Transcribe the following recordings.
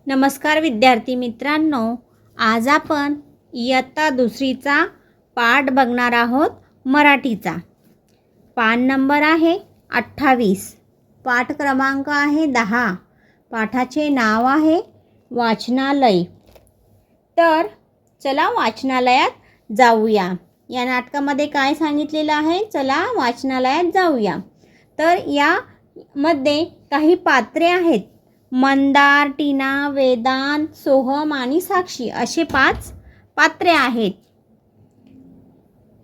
नमस्कार विद्यार्थी मित्रांनो, आज आपण इयत्ता दुसरीचा पाठ बघणार आहोत मराठीचा। पान नंबर आहे 28, पाठ क्रमांक आहे 10। पाठाचे नाव आहे वाचनालय। तर चला वाचनालयात जाऊया। या नाटकामध्ये काय सांगितलेलं आहे, चला वाचनालयात जाऊया। तर यामध्ये काही पात्रे आहेत, मंदार, टीना, वेदांत, सोहम आणि साक्षी असे 5 पात्रे आहेत।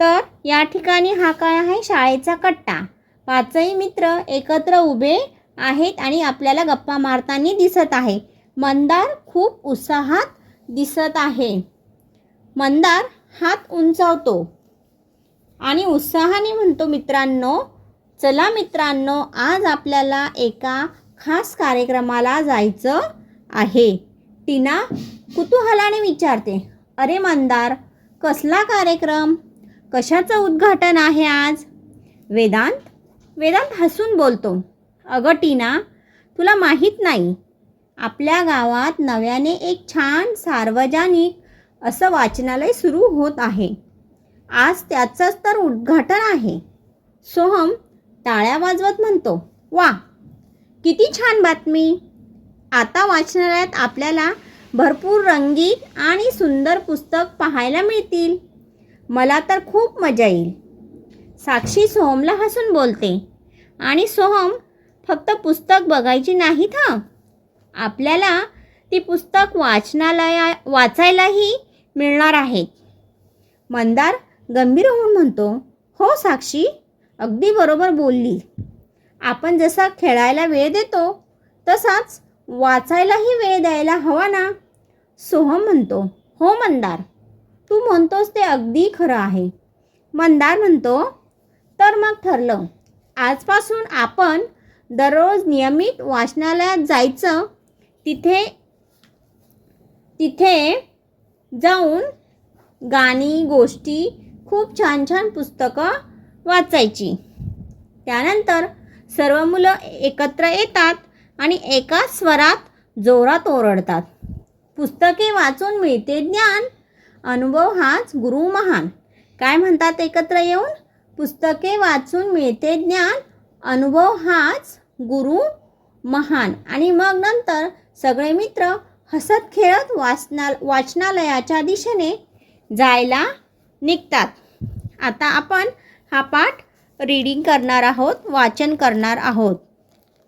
तर या ठिकाणी हा काय आहे, शाळेचा कट्टा। 5ही मित्र एकत्र उभे आहेत आणि आपल्याला गप्पा मारताना दिसत आहे। मंदार खूप उत्साहात दिसत आहे। मंदार हात उंचावतो आणि उत्साहाने म्हणतो, मित्रांनो चला मित्रांनो, आज आपल्याला एका खास कार्यक्रमाला जायचं आहे। टीना कुतूहलाने विचारते, अरे मंदार, कसला कार्यक्रम? कशाचं उद्घाटन आहे आज? वेदांत हसून बोलतो, अगं टीना, तुला माहीत नाही, आपल्या गावात नव्याने एक छान सार्वजनिक असं वाचनालय सुरू होत आहे। आज त्याचंच तर उद्घाटन आहे। सोहम टाळ्या वाजवत म्हणतो, वा, किती छान बातमी! आता वाचनालयात आपल्याला भरपूर रंगीत आणि सुंदर पुस्तक पाहायला मिळतील। मला तर खूप मजा येईल। साक्षी सोहमला हसून बोलते, आणि सोहम, फक्त पुस्तक बघायची नाहीत हं, आपल्याला ती पुस्तक वाचायलाही मिळणार आहेत। मंदार गंभीर होऊन म्हणतो, हो साक्षी, अगदी बरोबर बोलली। आपण जसा खेळायला वेळ देतो तसाच वाचायलाही वेळ द्यायला हवा ना। सोहम म्हणतो, हो मंदार, तू म्हणतोस ते अगदी खरं आहे। मंदार म्हणतो, तर मग ठरलं, आजपासून आपण दररोज नियमित वाचनालयात जायचं। तिथे जाऊन गाणी, गोष्टी, खूप छान छान पुस्तकं वाचायची। त्यानंतर सर्व मुलं एकत्र येतात आणि एका स्वरात जोरात ओरडतात, पुस्तके वाचून मिळते ज्ञान, अनुभव हाच गुरु महान। काय म्हणतात एकत्र येऊन? पुस्तके वाचून मिळते ज्ञान, अनुभव हाच गुरु महान। आणि मग नंतर सगळे मित्र हसत खेळत वाचनालयाच्या दिशेने जायला निघतात। आता आपण हा पाठ रीडिंग करणार आहोत, वाचन करणार आहोत।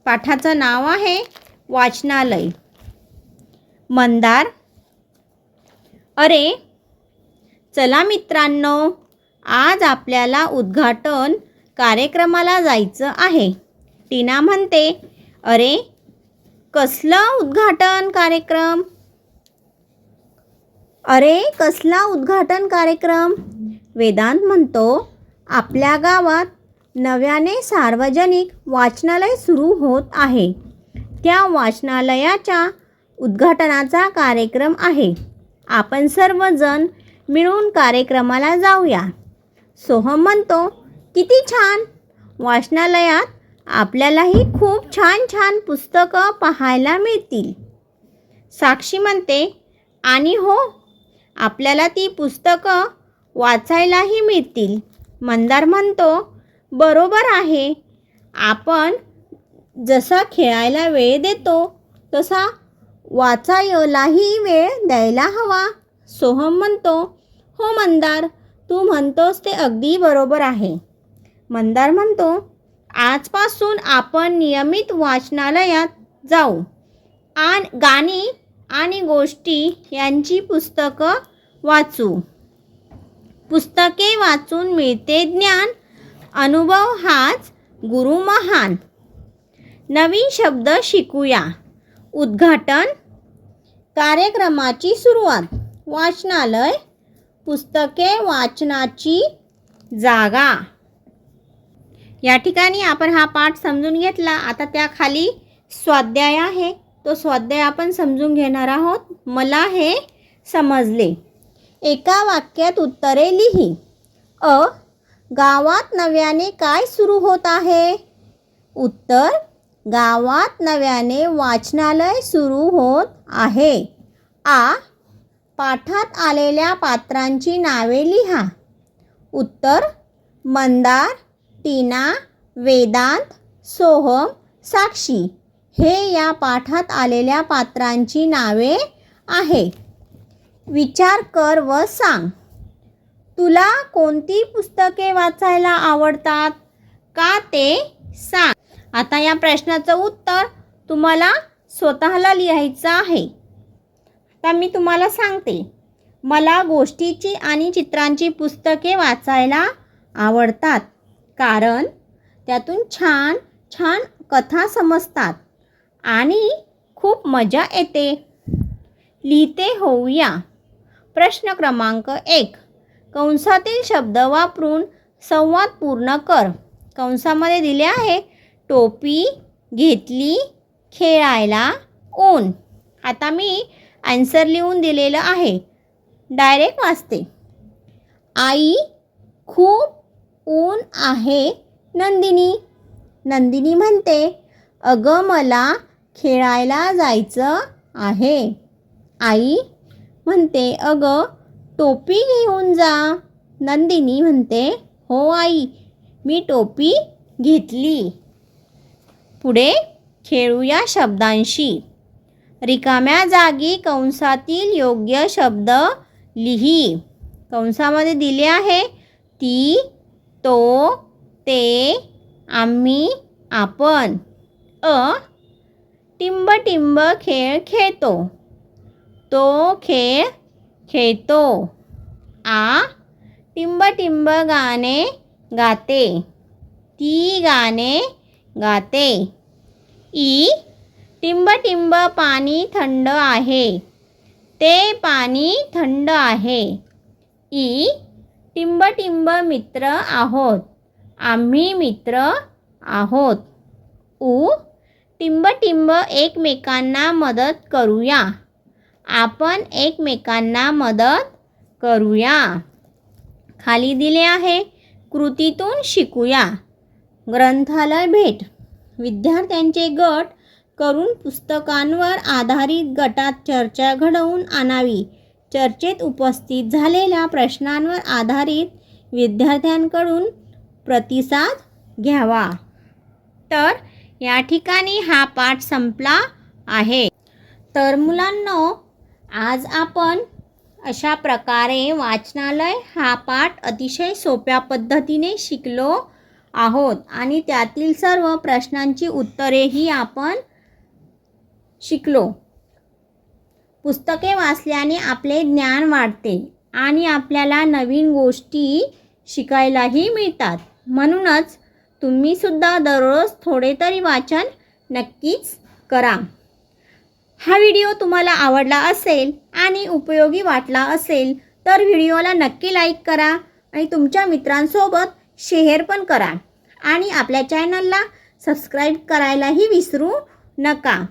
पाठाचं नाव आहे वाचनालय। मंदार, अरे चला मित्रांनो, आज आपल्याला उद्घाटन कार्यक्रमाला जायचं आहे। टीना म्हणते, अरे कसलं उद्घाटन कार्यक्रम? वेदांत म्हणतो, आपल्या गावात नव्याने सार्वजनिक वाचनालय सुरू होत आहे, त्या वाचनालयाच्या उद्घाटनाचा कार्यक्रम आहे। आपण सर्वजण मिळून कार्यक्रमाला जाऊया। सोहम म्हणतो, किती छान! वाचनालयात आपल्यालाही खूप छान छान पुस्तकं पाहायला मिळतील। साक्षी म्हणते, आणि हो, आपल्याला ती पुस्तकं वाचायलाही मिळतील। मंदार म्हणतो, बरोबर आहे, आपण जसा खेळायला वेळ देतो तसा वाचायलाही वेळ द्यायला हवा। सोहम म्हणतो, हो मंदार, तू म्हणतोस ते अगदी बरोबर आहे। मंदार म्हणतो, आजपासून आपण नियमित वाचनालयात जाऊ, गाणी आणि गोष्टी यांची पुस्तकं वाचू। पुस्तके वाचून मिळते ज्ञान, अनुभव हाच गुरु महान। नवीन शब्द शिकूया। उद्घाटन, कार्यक्रमाची सुरुवात, वाचनालय, पुस्तके वाचनाची जागा। या ठिकाणी आपण हा पाठ समजून घेतला। आता त्याखाली स्वाध्याय आहे, तो स्वाध्याय आपण समजून घेणार आहोत। मला हे समजले। एका वाक्यात उत्तरे लिही। गावात नव्याने काय सुरू होत आहे? उत्तर, गावात नव्याने वाचनालय सुरू होत आहे. आ. पाठात आलेल्या पात्रांची नावे लिहा. उत्तर: मंदार, टीना, वेदांत, सोहम, साक्षी हे या पाठात आलेल्या पात्रांची नावे आहे. विचार कर व सांग. तुला कोणती पुस्तके वाचायला आवडतात का ते सांग. आता या प्रश्नाचं उत्तर तुम्हाला स्वतःला लिहायचं आहे. आता मी तुम्हाला सांगते. मला गोष्टीची आणि चित्रांची पुस्तके वाचायला आवडतात कारण त्यातून छान छान कथा समजतात आणि खूप मजा येते. लिहिते होऊया. प्रश्न क्रमांक 1. कंसातील शब्द वापरून संवाद पूर्ण कर. कंसामध्ये दिले आहे टोपी, घेतली, खेळायला, ऊन. आता मी आन्सर लिहून दिलेलं आहे. डायरेक्ट वाचते. आई, खूप ऊन आहे. नंदिनी. नंदिनी म्हणते, अगं मला खेळायला जायचं आहे. आई म्हणते, अगं टोपी घेऊन जा. नंदिनी म्हणते, हो आई, मी टोपी घेतली. पुढे खेळूया शब्दांशी. रिकाम्या जागी कंसातील योग्य शब्द लिही. कंसामध्ये दिले आहे ती, तो, ते, आम्ही, आपण. अ. टिंब टिंब खेळ खेळतो. तो खेळ खेळतो. आ. टिंब टिंब गाणे गाते. ती गाणे गाते. ई. टिंब टिंब पाणी थंड आहे. ते पाणी थंड आहे. ई. टिंब टिंब मित्र आहोत. आम्ही मित्र आहोत. उ. टिंब टिंब एकमेकांना मदत करूया. आपण एकमेकांना मदत करूया. खाली दिले आहे कृतीतून शिकूया. ग्रंथालय भेट. विद्यार्थ्यांचे गट करून पुस्तकांवर आधारित गटात चर्चा घडवून आणावी. चर्चेत उपस्थित झालेल्या प्रश्नांवर आधारित विद्यार्थ्यांकडून प्रतिसाद घ्यावा. तर या ठिकाणी हा पाठ संपला आहे. तर मुलांनो, आज आपण अशा प्रकारे वाचनालय हा पाठ अतिशय सोप्या पद्धतीने शिकलो आहोत आणि त्यातील सर्व प्रश्नांची उत्तरेही आपण शिकलो. पुस्तके वाचल्याने आपले ज्ञान वाढते आणि आपल्याला नवीन गोष्टी शिकायलाही मिळतात. म्हणूनच तुम्ही सुद्धा दररोज थोडे तरी वाचन नक्कीच करा. हा व्हिडिओ तुम्हाला आवडला असेल आणि उपयोगी वाटला असेल तर व्हिडिओला नक्की लाईक करा आणि तुमच्या मित्रांसोबत शेअर पण करा आणि आपल्या चॅनलला सबस्क्राईब करायलाही विसरू नका.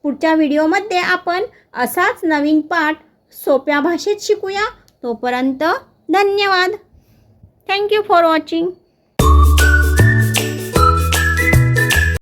पुढच्या व्हिडिओमध्ये आपण असाच नवीन पाठ सोप्या भाषेत शिकूया. तोपर्यंत धन्यवाद. Thank you for watching.